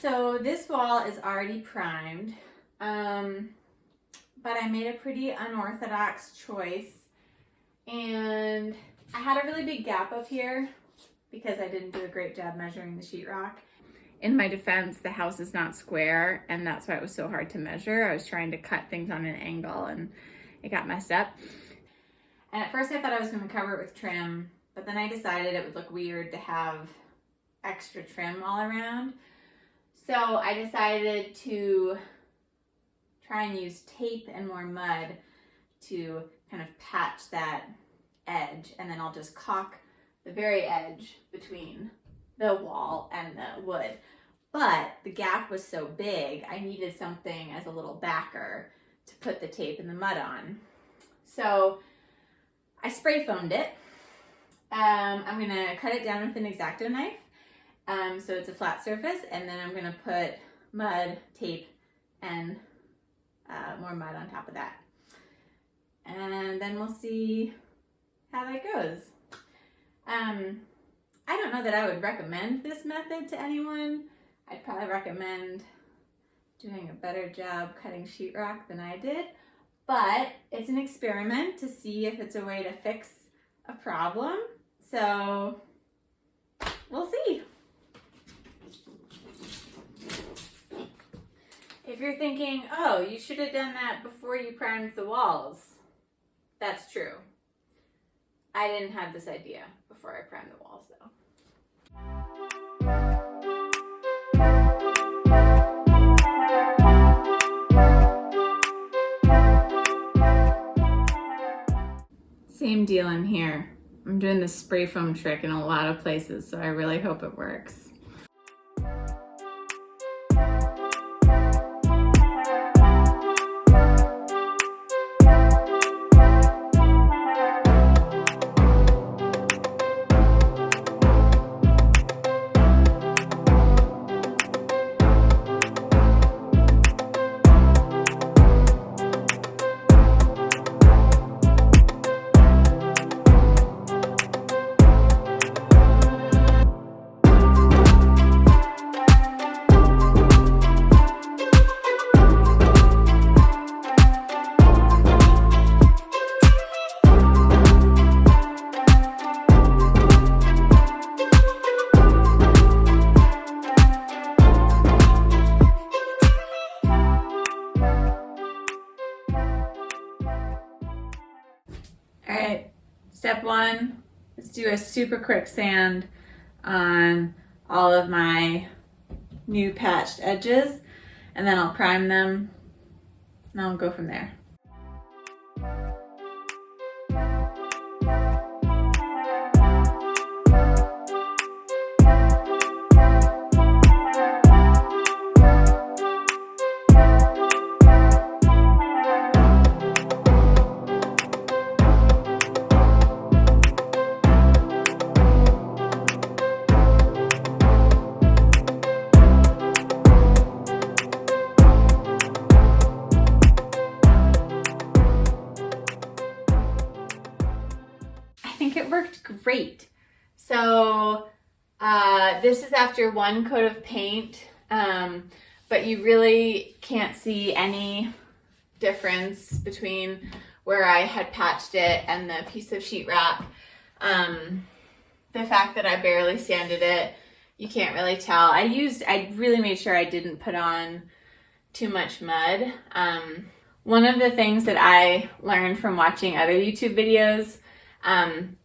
So this wall is already primed, but I made a pretty unorthodox choice, and I had a really big gap up here because I didn't do a great job measuring the sheetrock. In my defense, the house is not square, and that's why it was so hard to measure. I was trying to cut things on an angle and it got messed up. And at first I thought I was going to cover it with trim, but then I decided it would look weird to have extra trim all around. So I decided to try and use tape and more mud to kind of patch that edge, and then I'll just caulk the very edge between the wall and the wood. But the gap was so big, I needed something as a little backer to put the tape and the mud on. So I spray foamed it. I'm gonna cut it down with an X-Acto knife, so it's a flat surface, and then I'm gonna put mud, tape, and more mud on top of that. And then we'll see how that goes. I don't know that I would recommend this method to anyone. I'd probably recommend doing a better job cutting sheetrock than I did, but it's an experiment to see if it's a way to fix a problem. So we'll see. If you're thinking, oh, you should have done that before you primed the walls, that's true. I didn't have this idea before I primed the walls, though. Same deal in here. I'm doing the spray foam trick in a lot of places, so I really hope it works. All right, step one, let's do a super quick sand on all of my new patched edges, and then I'll prime them, and I'll go from there. It worked great. So this is after one coat of paint, but you really can't see any difference between where I had patched it and the piece of sheetrock. The fact that I barely sanded it, you can't really tell. I really made sure I didn't put on too much mud. One of the things that I learned from watching other YouTube videos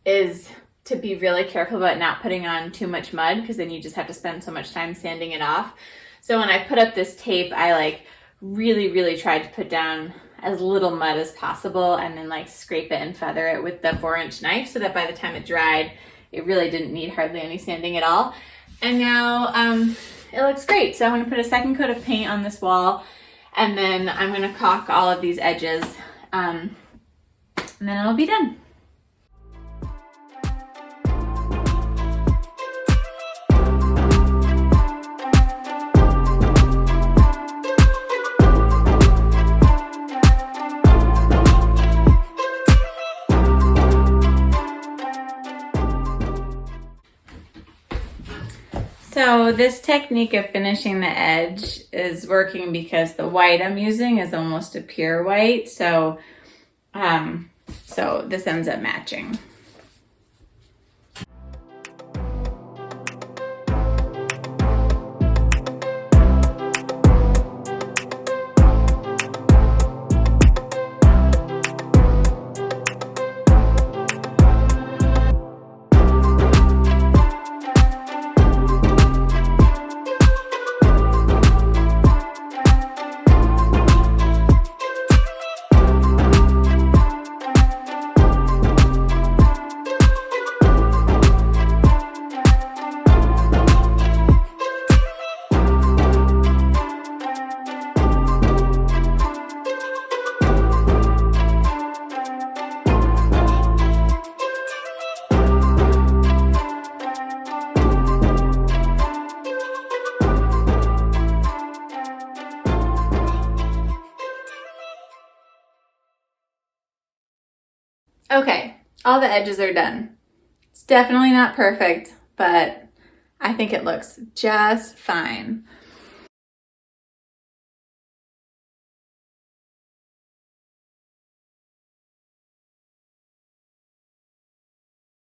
is to be really careful about not putting on too much mud, because then you just have to spend so much time sanding it off. So when I put up this tape, I really tried to put down as little mud as possible, and then scrape it and feather it with the 4-inch knife, so that by the time it dried, it really didn't need hardly any sanding at all. And now it looks great. So I'm going to put a second coat of paint on this wall, and then I'm going to caulk all of these edges, and then it'll be done. So So this technique of finishing the edge is working because the white I'm using is almost a pure white. So this ends up matching. Okay, all the edges are done. It's definitely not perfect, but I think it looks just fine.